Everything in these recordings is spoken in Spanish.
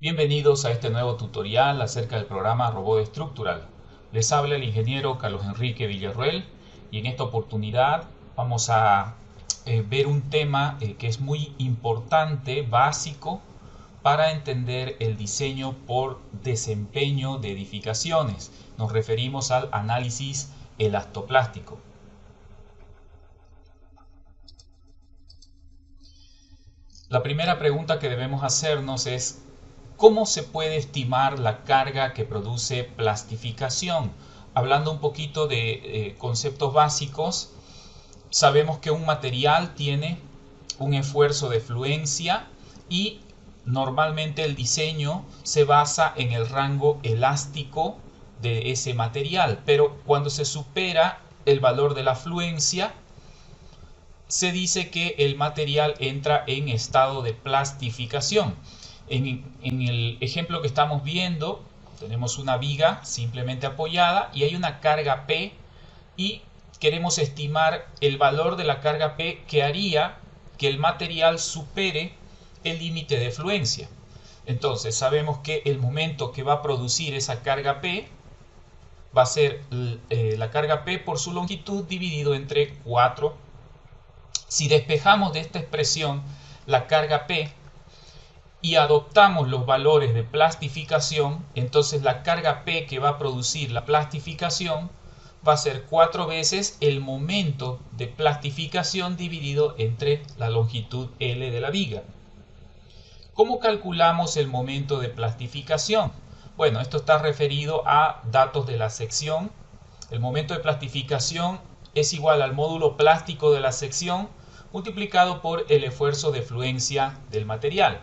Bienvenidos a este nuevo tutorial acerca del programa Robot Estructural. Les habla el ingeniero Carlos Enrique Villarroel y en esta oportunidad vamos a ver un tema que es muy importante, básico, para entender el diseño por desempeño de edificaciones. Nos referimos al análisis elastoplástico. La primera pregunta que debemos hacernos es: ¿cómo se puede estimar la carga que produce plastificación? Hablando un poquito de conceptos básicos, sabemos que un material tiene un esfuerzo de fluencia y normalmente el diseño se basa en el rango elástico de ese material, pero cuando se supera el valor de la fluencia, se dice que el material entra en estado de plastificación. En el ejemplo que estamos viendo, tenemos una viga simplemente apoyada y hay una carga P y queremos estimar el valor de la carga P que haría que el material supere el límite de fluencia. Entonces sabemos que el momento que va a producir esa carga P va a ser la carga P por su longitud dividido entre 4. Si despejamos de esta expresión la carga P y adoptamos los valores de plastificación, entonces la carga P que va a producir la plastificación va a ser 4 veces el momento de plastificación dividido entre la longitud L de la viga. ¿Cómo calculamos el momento de plastificación? Bueno, esto está referido a datos de la sección. El momento de plastificación es igual al módulo plástico de la sección multiplicado por el esfuerzo de fluencia del material.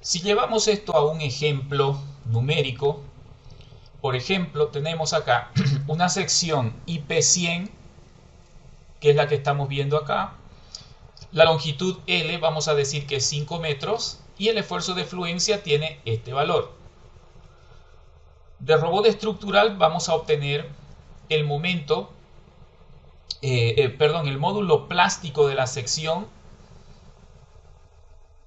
Si llevamos esto a un ejemplo numérico, por ejemplo, tenemos acá una sección IP100, que es la que estamos viendo acá. La longitud L vamos a decir que es 5 metros y el esfuerzo de fluencia tiene este valor. De robot estructural vamos a obtener el momento, el módulo plástico de la sección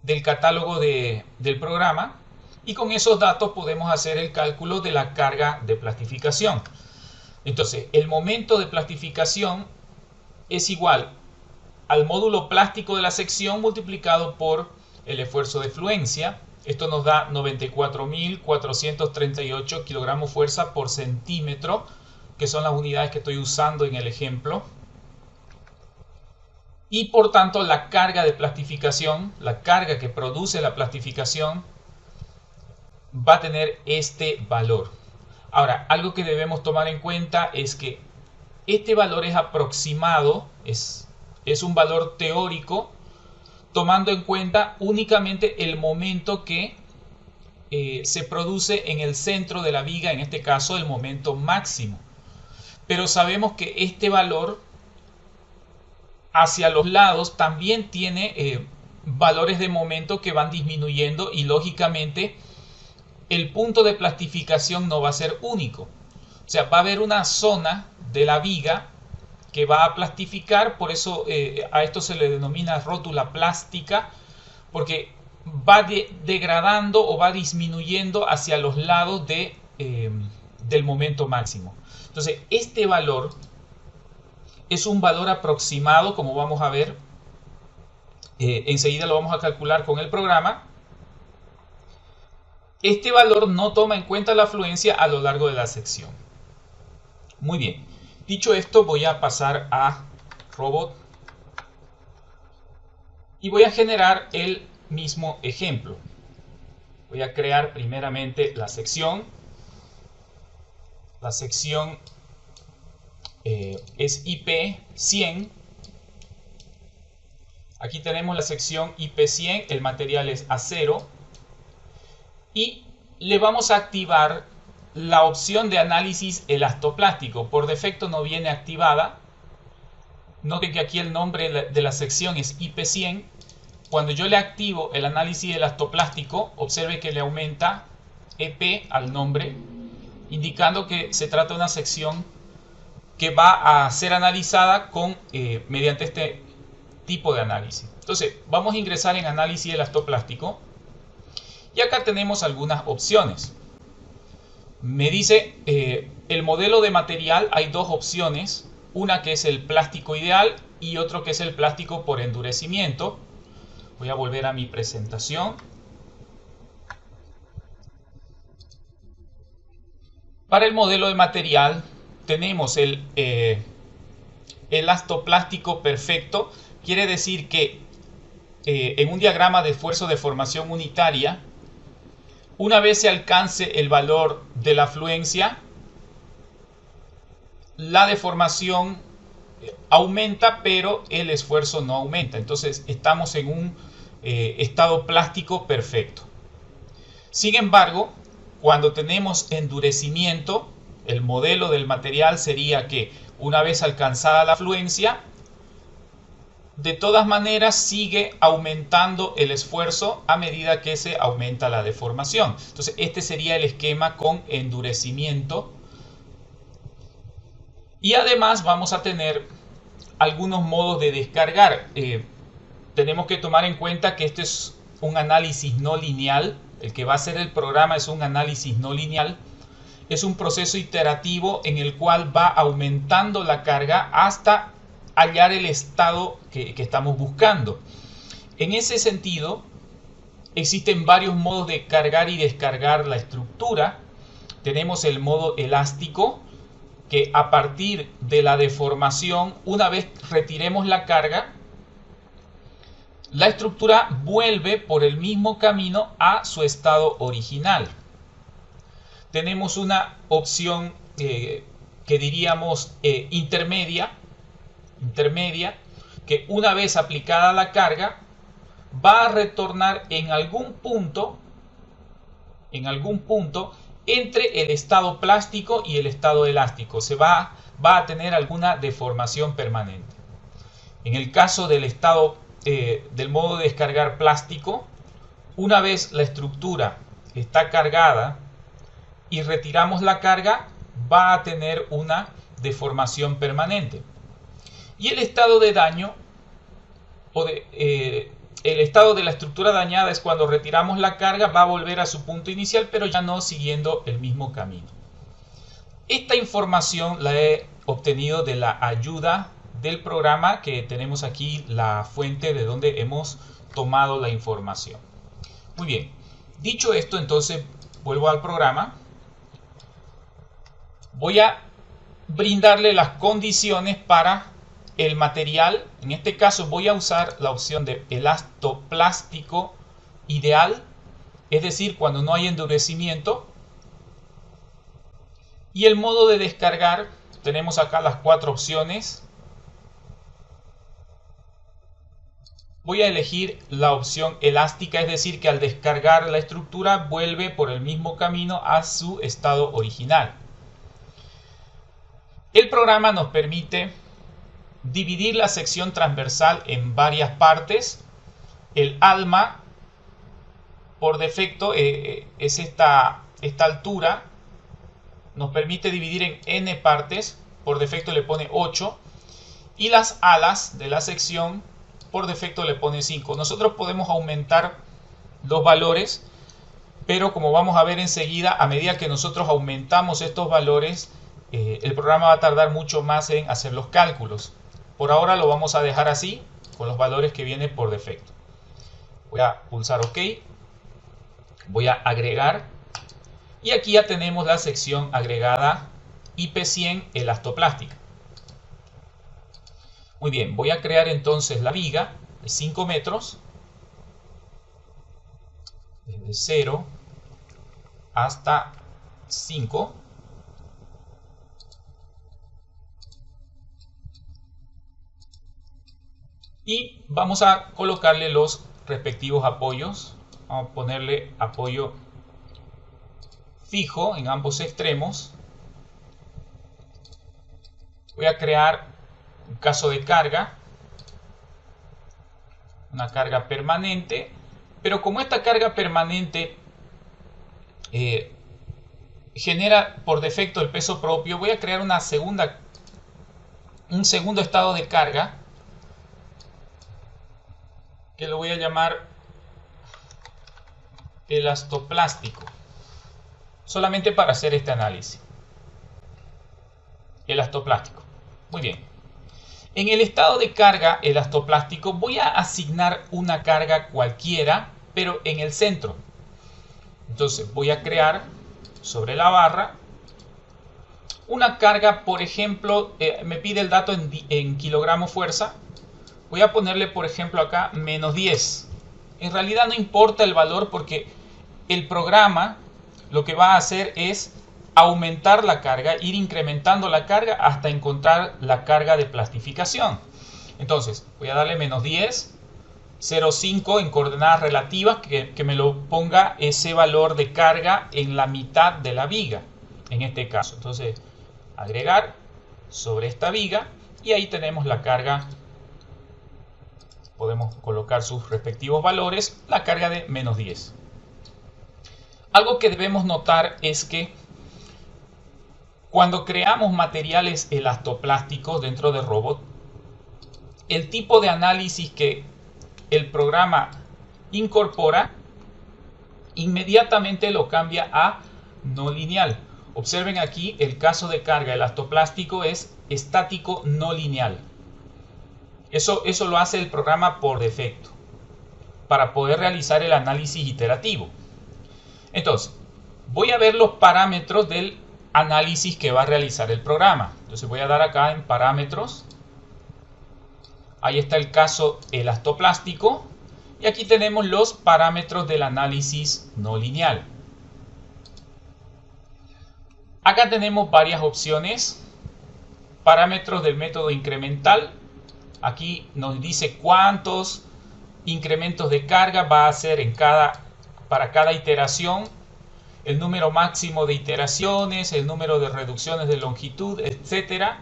del catálogo del programa, y con esos datos podemos hacer el cálculo de la carga de plastificación. Entonces, el momento de plastificación es igual al módulo plástico de la sección multiplicado por el esfuerzo de fluencia. Esto nos da 94.438 kilogramos fuerza por centímetro, que son las unidades que estoy usando en el ejemplo. Y por tanto la carga de plastificación, la carga que produce la plastificación, va a tener este valor. Ahora, algo que debemos tomar en cuenta es que este valor es aproximado, es un valor teórico, tomando en cuenta únicamente el momento que se produce en el centro de la viga, en este caso el momento máximo. Pero sabemos que este valor hacia los lados también tiene valores de momento que van disminuyendo, y lógicamente el punto de plastificación no va a ser único. O sea, va a haber una zona de la viga que va a plastificar, por eso a esto se le denomina rótula plástica, porque va degradando o va disminuyendo hacia los lados del momento máximo. Entonces, este valor es un valor aproximado, como vamos a ver. Enseguida lo vamos a calcular con el programa. Este valor no toma en cuenta la fluencia a lo largo de la sección. Muy bien. Dicho esto, voy a pasar a Robot y voy a generar el mismo ejemplo. Voy a crear primeramente la sección. La sección es IP100. Aquí tenemos la sección IP100, el material es acero, y le vamos a activar la opción de análisis elastoplástico. Por defecto no viene activada. Noten que aquí el nombre de la sección es IP100. Cuando yo le activo el análisis elastoplástico, observe que le aumenta EP al nombre, indicando que se trata de una sección que va a ser analizada mediante este tipo de análisis. Entonces, vamos a ingresar en análisis elastoplástico Y acá tenemos algunas opciones. Me dice el modelo de material, hay dos opciones, una que es el plástico ideal y otro que es el plástico por endurecimiento. Voy a volver a mi presentación. Para el modelo de material tenemos el elastoplástico perfecto. Quiere decir que en un diagrama de esfuerzo de formación unitaria, una vez se alcance el valor de la afluencia, la deformación aumenta, pero el esfuerzo no aumenta. Entonces estamos en un estado plástico perfecto. Sin embargo, cuando tenemos endurecimiento, el modelo del material sería que una vez alcanzada la afluencia, de todas maneras sigue aumentando el esfuerzo a medida que se aumenta la deformación. Entonces este sería el esquema con endurecimiento. Y además vamos a tener algunos modos de descargar. Tenemos que tomar en cuenta que este es un análisis no lineal. El que va a hacer el programa es un análisis no lineal. Es un proceso iterativo en el cual va aumentando la carga hasta hallar el estado que estamos buscando. En ese sentido, existen varios modos de cargar y descargar la estructura. Tenemos el modo elástico, que a partir de la deformación, una vez retiremos la carga, la estructura vuelve por el mismo camino a su estado original. Tenemos una opción que diríamos intermedia, que una vez aplicada la carga, va a retornar en algún punto entre el estado plástico y el estado elástico. Va a tener alguna deformación permanente. En el caso del estado del modo de descargar plástico, una vez la estructura está cargada y retiramos la carga, va a tener una deformación permanente. Y el estado de daño el estado de la estructura dañada es cuando retiramos la carga, va a volver a su punto inicial, pero ya no siguiendo el mismo camino. Esta información la he obtenido de la ayuda del programa, que tenemos aquí la fuente de donde hemos tomado la información. Muy bien, dicho esto, entonces vuelvo al programa. Voy a brindarle las condiciones para el material. En este caso voy a usar la opción de elastoplástico ideal, es decir, cuando no hay endurecimiento. Y el modo de descargar, tenemos acá las 4 opciones. Voy a elegir la opción elástica, es decir, que al descargar la estructura vuelve por el mismo camino a su estado original. El programa nos permite dividir la sección transversal en varias partes. El alma, por defecto, es esta altura. Nos permite dividir en n partes. Por defecto le pone 8. Y las alas de la sección, por defecto le pone 5. Nosotros podemos aumentar los valores, pero como vamos a ver enseguida, a medida que nosotros aumentamos estos valores, el programa va a tardar mucho más en hacer los cálculos. Por ahora lo vamos a dejar así, con los valores que vienen por defecto. Voy a pulsar OK. Voy a agregar. Y aquí ya tenemos la sección agregada IP100 elastoplástica. Muy bien, voy a crear entonces la viga de 5 metros. Desde 0 hasta 5. Y vamos a colocarle los respectivos apoyos. Vamos a ponerle apoyo fijo en ambos extremos. Voy a crear un caso de carga, una carga permanente, pero como esta carga permanente genera por defecto el peso propio, voy a crear un segundo estado de carga que lo voy a llamar elastoplástico, solamente para hacer este análisis. Elastoplástico. Muy bien. En el estado de carga elastoplástico voy a asignar una carga cualquiera, pero en el centro. Entonces voy a crear sobre la barra una carga, por ejemplo, me pide el dato en kilogramos fuerza. Voy a ponerle, por ejemplo, acá menos 10. En realidad no importa el valor porque el programa lo que va a hacer es aumentar la carga, ir incrementando la carga hasta encontrar la carga de plastificación. Entonces voy a darle menos 10, 0,5 en coordenadas relativas, que me lo ponga ese valor de carga en la mitad de la viga, en este caso. Entonces agregar sobre esta viga y ahí tenemos la carga. Podemos colocar sus respectivos valores, la carga de menos 10. Algo que debemos notar es que cuando creamos materiales elastoplásticos dentro de robot, el tipo de análisis que el programa incorpora inmediatamente lo cambia a no lineal. Observen aquí, el caso de carga elastoplástico es estático no lineal. Eso lo hace el programa por defecto para poder realizar el análisis iterativo. Entonces, voy a ver los parámetros del análisis que va a realizar el programa. Entonces voy a dar acá en parámetros. Ahí está el caso elastoplástico. Y aquí tenemos los parámetros del análisis no lineal. Acá tenemos varias opciones. Parámetros del método incremental. Aquí nos dice cuántos incrementos de carga va a hacer para cada iteración, el número máximo de iteraciones, el número de reducciones de longitud, etcétera.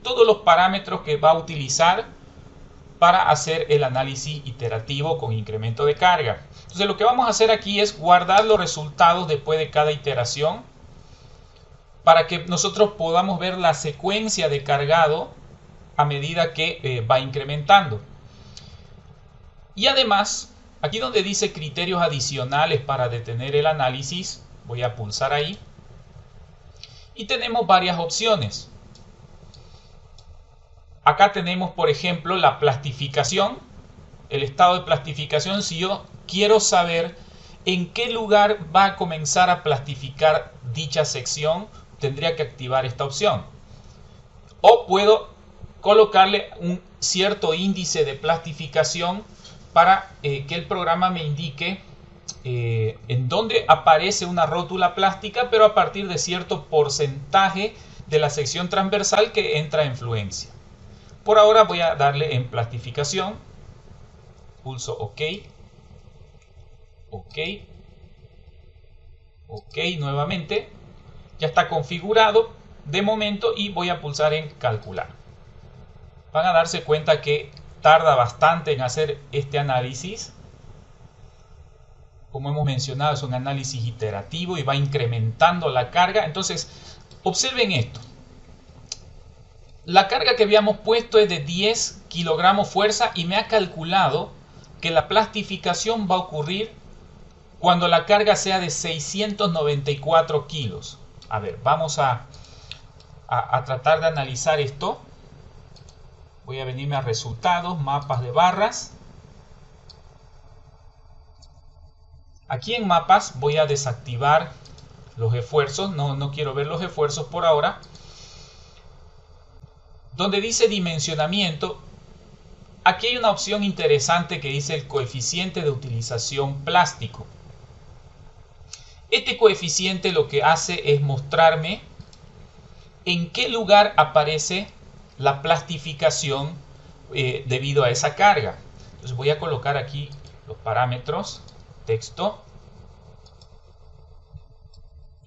Todos los parámetros que va a utilizar para hacer el análisis iterativo con incremento de carga. Entonces lo que vamos a hacer aquí es guardar los resultados después de cada iteración para que nosotros podamos ver la secuencia de cargado a medida que va incrementando. Y además, aquí donde dice criterios adicionales para detener el análisis, voy a pulsar ahí. Y tenemos varias opciones. Acá tenemos, por ejemplo, la plastificación, el estado de plastificación. Si yo quiero saber en qué lugar va a comenzar a plastificar dicha sección, tendría que activar esta opción. O puedo colocarle un cierto índice de plastificación para que el programa me indique en dónde aparece una rótula plástica, pero a partir de cierto porcentaje de la sección transversal que entra en fluencia. Por ahora voy a darle en plastificación, pulso OK, OK, OK nuevamente, ya está configurado de momento y voy a pulsar en calcular. Van a darse cuenta que tarda bastante en hacer este análisis. Como hemos mencionado, es un análisis iterativo y va incrementando la carga. Entonces, observen esto. La carga que habíamos puesto es de 10 kilogramos fuerza y me ha calculado que la plastificación va a ocurrir cuando la carga sea de 694 kilos. A ver, vamos a tratar de analizar esto. Voy a venirme a resultados, mapas de barras. Aquí en mapas voy a desactivar los esfuerzos. No quiero ver los esfuerzos por ahora. Donde dice dimensionamiento, aquí hay una opción interesante que dice el coeficiente de utilización plástico. Este coeficiente lo que hace es mostrarme en qué lugar aparece la plastificación debido a esa carga. Entonces voy a colocar aquí los parámetros, texto,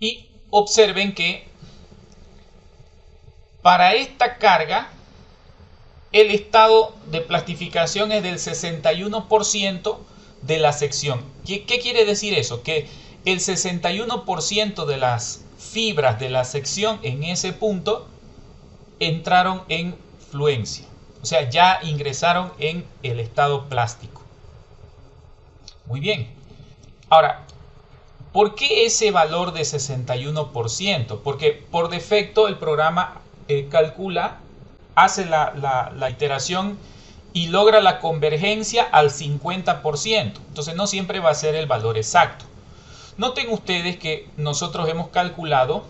y observen que para esta carga el estado de plastificación es del 61% de la sección. ¿Qué quiere decir eso? Que el 61% de las fibras de la sección en ese punto entraron en fluencia, o sea, ya ingresaron en el estado plástico. Muy bien. Ahora, ¿por qué ese valor de 61%? Porque por defecto el programa calcula, hace la iteración y logra la convergencia al 50%. Entonces no siempre va a ser el valor exacto. Noten ustedes que nosotros hemos calculado,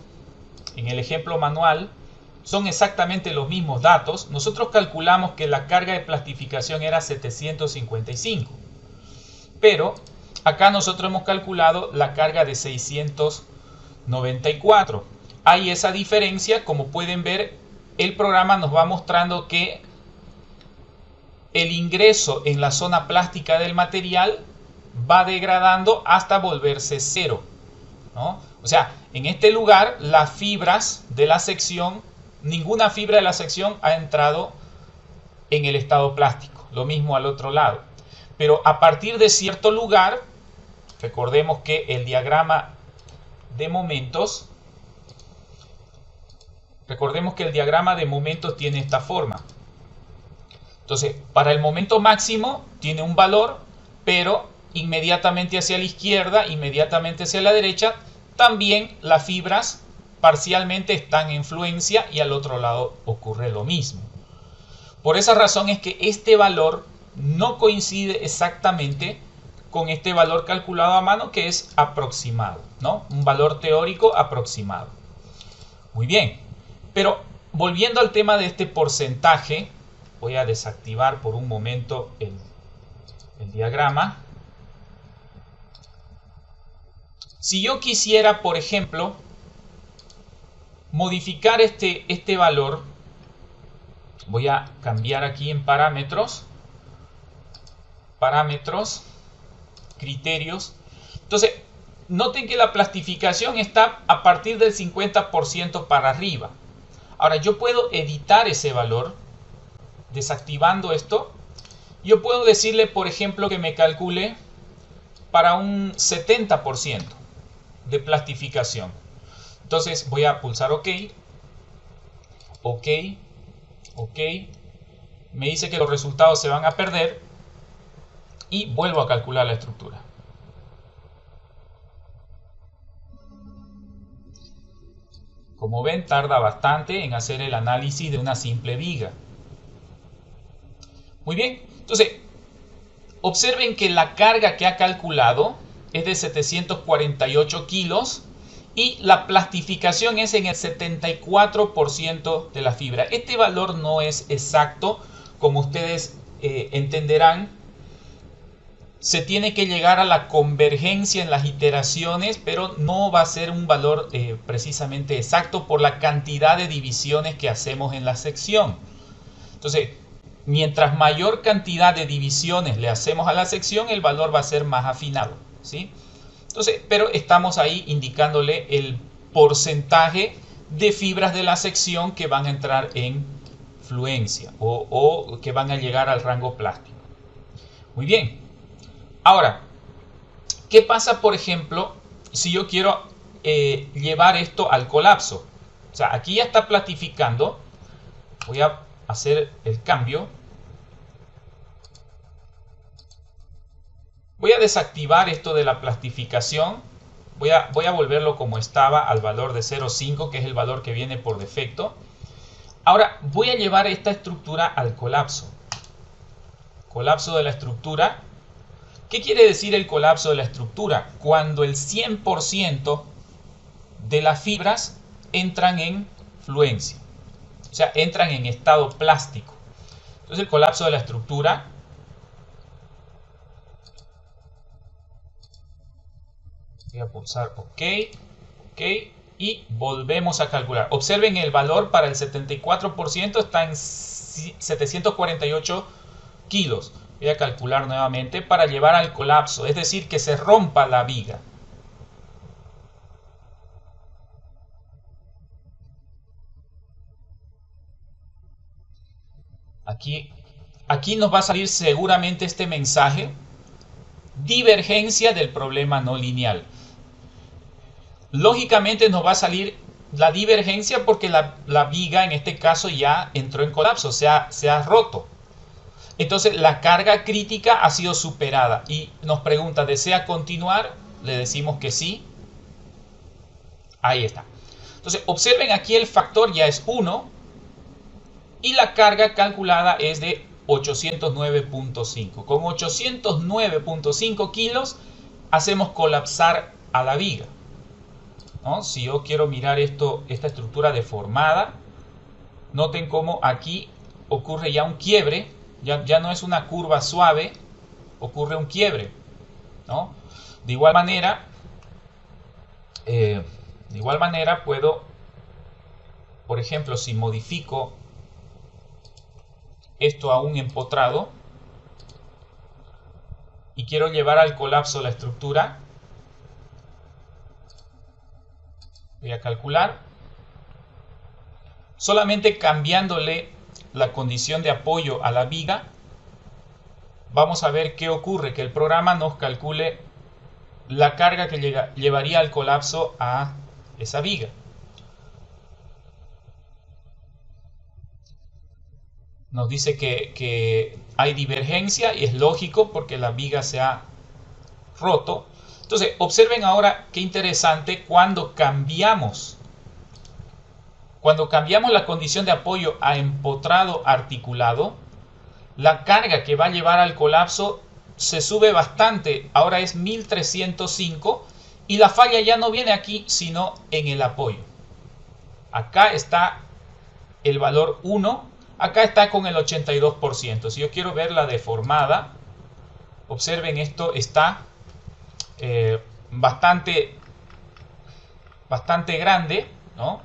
en el ejemplo manual, son exactamente los mismos datos. Nosotros calculamos que la carga de plastificación era 755. Pero acá nosotros hemos calculado la carga de 694. Hay esa diferencia. Como pueden ver, el programa nos va mostrando que el ingreso en la zona plástica del material va degradando hasta volverse cero, ¿no? O sea, en este lugar las fibras de la sección, ninguna fibra de la sección ha entrado en el estado plástico. Lo mismo al otro lado. Pero a partir de cierto lugar, recordemos que el diagrama de momentos, tiene esta forma. Entonces, para el momento máximo tiene un valor, pero inmediatamente hacia la izquierda, inmediatamente hacia la derecha, también las fibras parcialmente están en fluencia y al otro lado ocurre lo mismo. Por esa razón es que este valor no coincide exactamente con este valor calculado a mano, que es aproximado, ¿no? Un valor teórico aproximado. Muy bien, pero volviendo al tema de este porcentaje, voy a desactivar por un momento el diagrama. Si yo quisiera, por ejemplo, modificar este valor, voy a cambiar aquí en parámetros, criterios. Entonces, noten que la plastificación está a partir del 50% para arriba. Ahora, yo puedo editar ese valor desactivando esto. Yo puedo decirle, por ejemplo, que me calcule para un 70% de plastificación. Entonces voy a pulsar OK. OK. Me dice que los resultados se van a perder y vuelvo a calcular la estructura. Como ven, tarda bastante en hacer el análisis de una simple viga. Muy bien, entonces observen que la carga que ha calculado es de 748 kilos y la plastificación es en el 74% de la fibra. Este valor no es exacto, como ustedes entenderán. Se tiene que llegar a la convergencia en las iteraciones, pero no va a ser un valor precisamente exacto por la cantidad de divisiones que hacemos en la sección. Entonces, mientras mayor cantidad de divisiones le hacemos a la sección, el valor va a ser más afinado, ¿sí? Entonces, pero estamos ahí indicándole el porcentaje de fibras de la sección que van a entrar en fluencia o que van a llegar al rango plástico. Muy bien. Ahora, ¿qué pasa, por ejemplo, si yo quiero llevar esto al colapso? O sea, aquí ya está plastificando. Voy a hacer el cambio. Voy a desactivar esto de la plastificación. Voy a volverlo como estaba al valor de 0,5, que es el valor que viene por defecto. Ahora voy a llevar esta estructura al colapso. Colapso de la estructura. ¿Qué quiere decir el colapso de la estructura? Cuando el 100% de las fibras entran en fluencia. O sea, entran en estado plástico. Entonces el colapso de la estructura voy a pulsar OK, y volvemos a calcular. Observen el valor para el 74% está en 748 kilos. Voy a calcular nuevamente para llevar al colapso, es decir, que se rompa la viga. Aquí nos va a salir seguramente este mensaje: divergencia del problema no lineal. Lógicamente nos va a salir la divergencia porque la viga en este caso ya entró en colapso, se ha roto. Entonces la carga crítica ha sido superada y nos pregunta, ¿desea continuar? Le decimos que sí. Ahí está. Entonces, observen aquí el factor ya es 1 y la carga calculada es de 809.5. Con 809.5 kilos hacemos colapsar a la viga, ¿no? Si yo quiero mirar esta estructura deformada, noten cómo aquí ocurre ya un quiebre, ya no es una curva suave, ocurre un quiebre, ¿no? De igual manera puedo, por ejemplo, si modifico esto a un empotrado y quiero llevar al colapso la estructura, voy a calcular, solamente cambiándole la condición de apoyo a la viga, vamos a ver qué ocurre, que el programa nos calcule la carga que llevaría al colapso a esa viga. Nos dice que hay divergencia y es lógico porque la viga se ha roto. Entonces, observen ahora qué interesante cuando cambiamos la condición de apoyo a empotrado articulado, la carga que va a llevar al colapso se sube bastante, ahora es 1305 y la falla ya no viene aquí sino en el apoyo. Acá está el valor 1, acá está con el 82%. Si yo quiero ver la deformada, observen, esto está bastante grande, ¿no?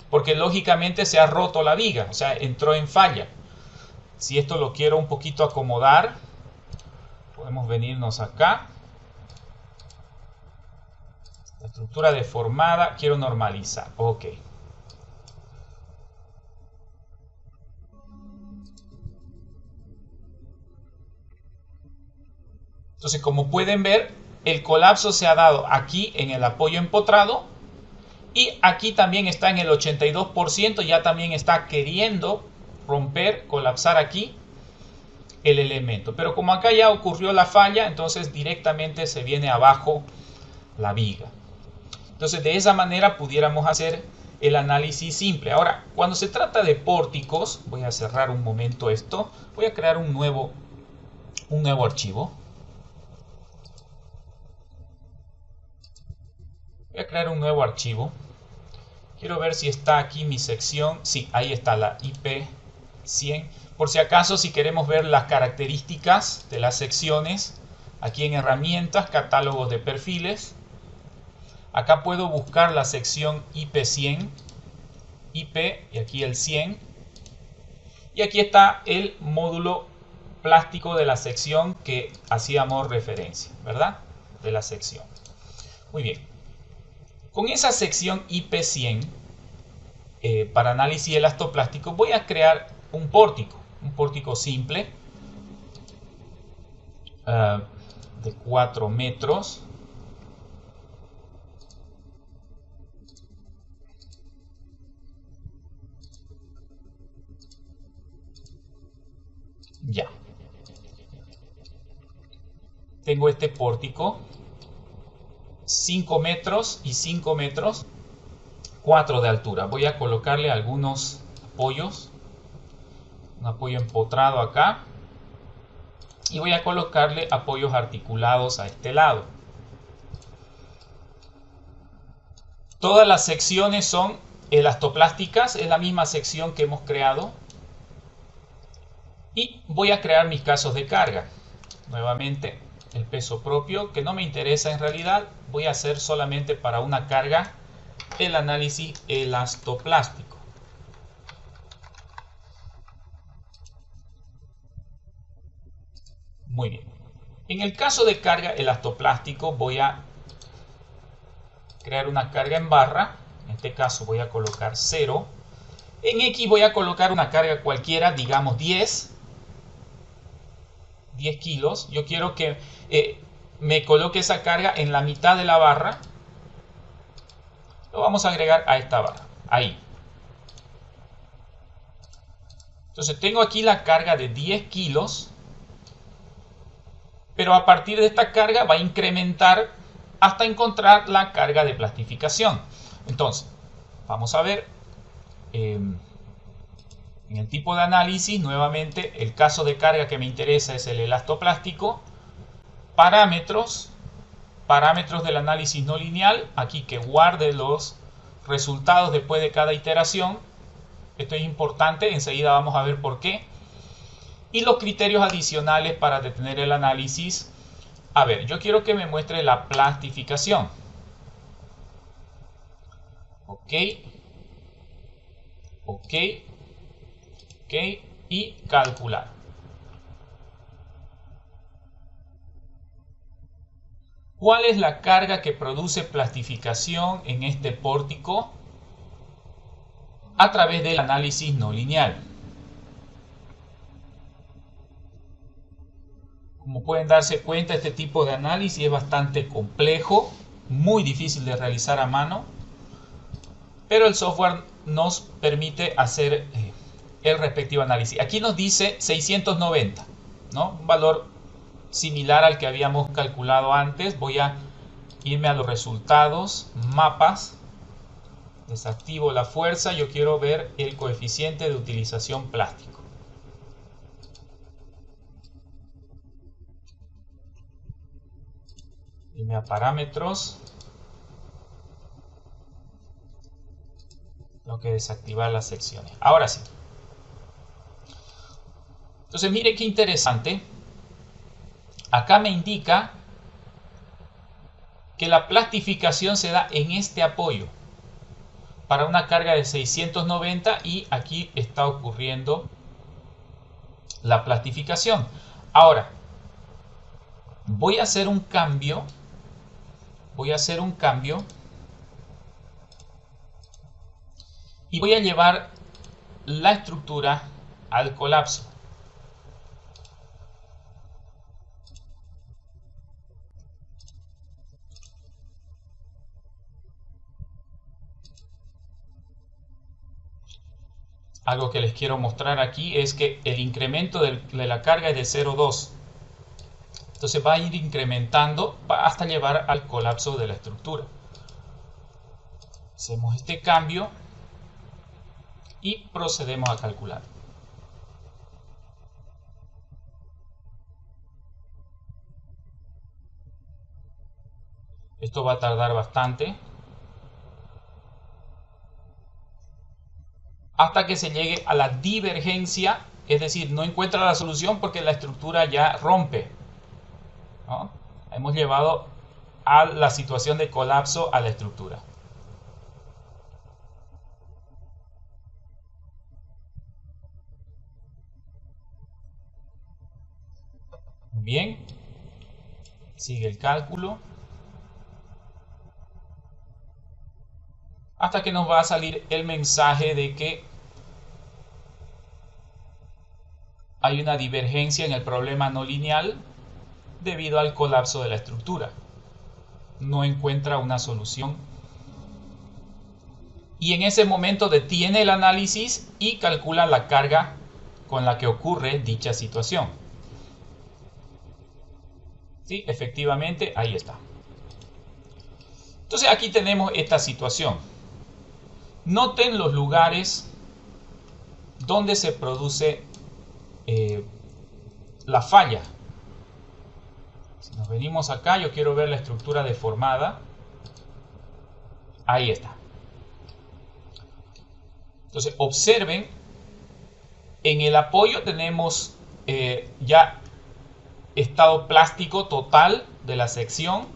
Porque lógicamente se ha roto la viga, o sea, entró en falla. Si esto lo quiero un poquito acomodar, podemos venirnos acá. La estructura deformada, quiero normalizar. Ok. Entonces, como pueden ver, el colapso se ha dado aquí en el apoyo empotrado y aquí también está en el 82%, ya también está queriendo romper, colapsar aquí el elemento. Pero como acá ya ocurrió la falla, entonces directamente se viene abajo la viga. Entonces, de esa manera pudiéramos hacer el análisis simple. Ahora, cuando se trata de pórticos, voy a cerrar un momento esto, voy a crear un nuevo archivo. Voy a crear un nuevo archivo. Quiero ver si está aquí mi sección. Sí, ahí está la IP100. Por si acaso, si queremos ver las características de las secciones, aquí en herramientas, catálogos de perfiles, acá puedo buscar la sección IP100, IP y aquí el 100. Y aquí está el módulo plástico de la sección que hacíamos referencia, ¿verdad? De la sección. Muy bien. Con esa sección IP100, para análisis elastoplástico, voy a crear un pórtico simple de 4 metros. Ya. Tengo este pórtico, 5 metros y 5 metros, 4 de altura. Voy a colocarle algunos apoyos, un apoyo empotrado acá, y voy a colocarle apoyos articulados a este lado. Todas las secciones son elastoplásticas, es la misma sección que hemos creado. Y voy a crear mis casos de carga. Nuevamente el peso propio, que no me interesa en realidad, voy a hacer solamente para una carga el análisis elastoplástico. Muy bien. En el caso de carga elastoplástico voy a crear una carga en barra. En este caso voy a colocar 0. En X voy a colocar una carga cualquiera, digamos 10 kilos. Yo quiero que me coloque esa carga en la mitad de la barra. Lo vamos a agregar a esta barra. Ahí. Entonces tengo aquí la carga de 10 kilos. Pero a partir de esta carga va a incrementar hasta encontrar la carga de plastificación. Entonces, vamos a ver en el tipo de análisis, nuevamente, el caso de carga que me interesa es el elastoplástico. Parámetros del análisis no lineal, aquí que guarde los resultados después de cada iteración. Esto es importante, enseguida vamos a ver por qué. Y los criterios adicionales para detener el análisis. A ver, yo quiero que me muestre la plastificación. Ok. Ok. Ok. Y calcular. ¿Cuál es la carga que produce plastificación en este pórtico a través del análisis no lineal? Como pueden darse cuenta, este tipo de análisis es bastante complejo, muy difícil de realizar a mano, pero el software nos permite hacer el respectivo análisis. Aquí nos dice 690, ¿no? Un valor similar al que habíamos calculado antes. Voy a irme a los resultados, mapas, desactivo la fuerza, yo quiero ver el coeficiente de utilización plástico. Irme a parámetros, tengo que desactivar las secciones. Ahora sí. Entonces mire qué interesante. Acá me indica que la plastificación se da en este apoyo para una carga de 690 y aquí está ocurriendo la plastificación. Ahora, voy a hacer un cambio. Y voy a llevar la estructura al colapso. Algo que les quiero mostrar aquí es que el incremento de la carga es de 0,2. Entonces va a ir incrementando hasta llevar al colapso de la estructura. Hacemos este cambio y procedemos a calcular. Esto va a tardar bastante hasta que se llegue a la divergencia, es decir, no encuentra la solución porque la estructura ya rompe, ¿no? Hemos llevado a la situación de colapso a la estructura. Bien, sigue el cálculo hasta que nos va a salir el mensaje de que hay una divergencia en el problema no lineal debido al colapso de la estructura. No encuentra una solución. Y en ese momento detiene el análisis y calcula la carga con la que ocurre dicha situación. Sí, efectivamente, ahí está. Entonces aquí tenemos esta situación. Noten los lugares donde se produce la falla. Si nos venimos acá, yo quiero ver la estructura deformada. Ahí está. Entonces observen, en el apoyo tenemos ya estado plástico total de la sección.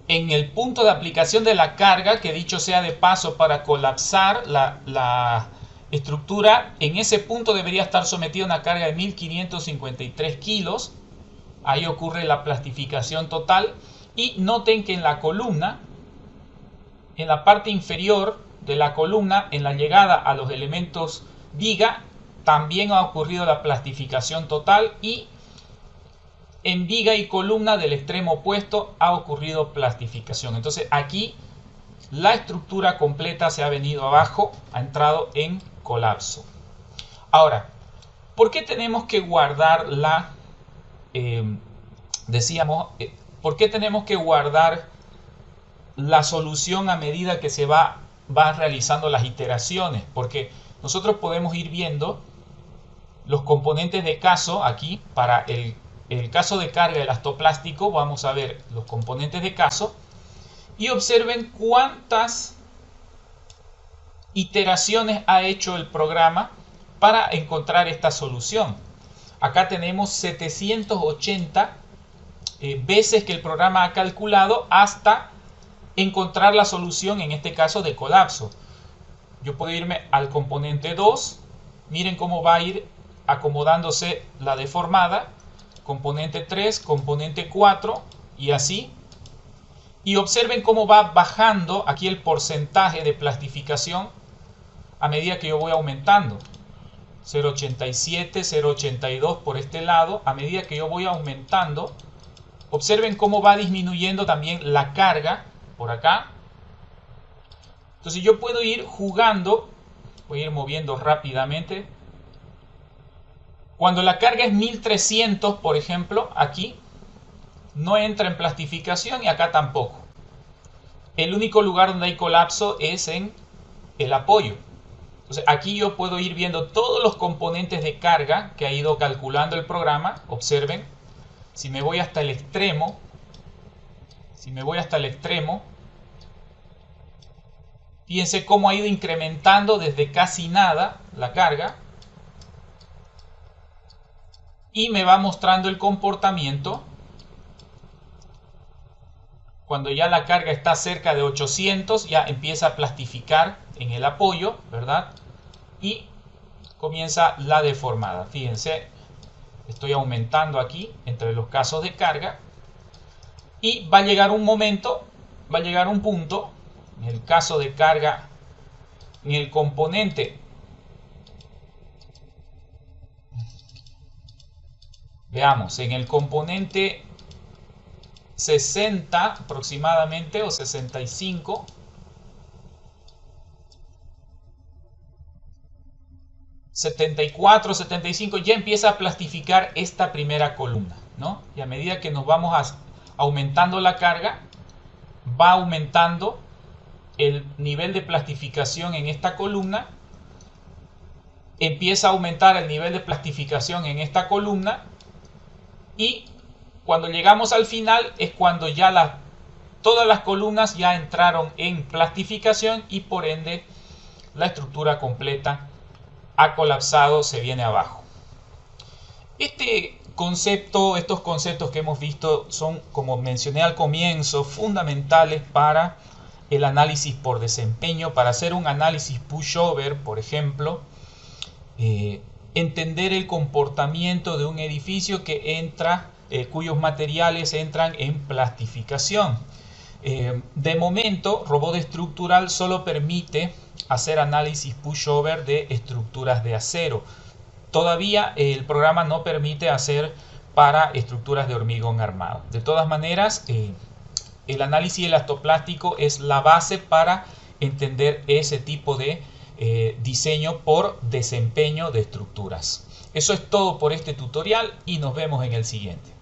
En el punto de aplicación de la carga, que dicho sea de paso, para colapsar la estructura, en ese punto debería estar sometida a una carga de 1553 kilos. Ahí ocurre la plastificación total. Y noten que en la columna, en la parte inferior de la columna, en la llegada a los elementos viga, también ha ocurrido la plastificación total, y en viga y columna del extremo opuesto ha ocurrido plastificación. Entonces aquí la estructura completa se ha venido abajo, ha entrado en colapso. Ahora, ¿por qué tenemos que guardar ¿por qué tenemos que guardar la solución a medida que se va realizando las iteraciones, porque nosotros podemos ir viendo los componentes de caso aquí. Para el caso de carga elastoplástico vamos a ver los componentes de caso y observen cuántas iteraciones ha hecho el programa para encontrar esta solución. Acá tenemos 780 veces que el programa ha calculado hasta encontrar la solución, en este caso de colapso. Yo puedo irme al componente 2, miren cómo va a ir acomodándose la deformada, componente 3, componente 4 y así. Y observen cómo va bajando aquí el porcentaje de plastificación a medida que yo voy aumentando. 0,87, 0,82 por este lado. A medida que yo voy aumentando, observen cómo va disminuyendo también la carga por acá. Entonces yo puedo ir jugando, voy a ir moviendo rápidamente. Cuando la carga es 1300, por ejemplo, aquí no entra en plastificación y acá tampoco. El único lugar donde hay colapso es en el apoyo. Entonces aquí yo puedo ir viendo todos los componentes de carga que ha ido calculando el programa. Observen, si me voy hasta el extremo, fíjense cómo ha ido incrementando desde casi nada la carga. Y me va mostrando el comportamiento cuando ya la carga está cerca de 800, ya empieza a plastificar en el apoyo, ¿verdad? Y comienza la deformada. Fíjense, estoy aumentando aquí entre los casos de carga y va a llegar un momento, va a llegar un punto, en el caso de carga, en el componente, veamos, en el componente 60 aproximadamente o 65, ...74, 75... ya empieza a plastificar esta primera columna, ¿no? Y a medida que nos vamos aumentando la carga, va aumentando el nivel de plastificación en esta columna, empieza a aumentar el nivel de plastificación en esta columna, y cuando llegamos al final es cuando ya todas las columnas ya entraron en plastificación y por ende la estructura completa ha colapsado, se viene abajo. Estos conceptos que hemos visto son, como mencioné al comienzo, fundamentales para el análisis por desempeño. Para hacer un análisis pushover, por ejemplo, entender el comportamiento de un edificio que entra, cuyos materiales entran en plastificación. De momento, Robot Estructural solo permite hacer análisis pushover de estructuras de acero. Todavía el programa no permite hacer para estructuras de hormigón armado. De todas maneras, el análisis elastoplástico es la base para entender ese tipo de diseño por desempeño de estructuras. Eso es todo por este tutorial y nos vemos en el siguiente.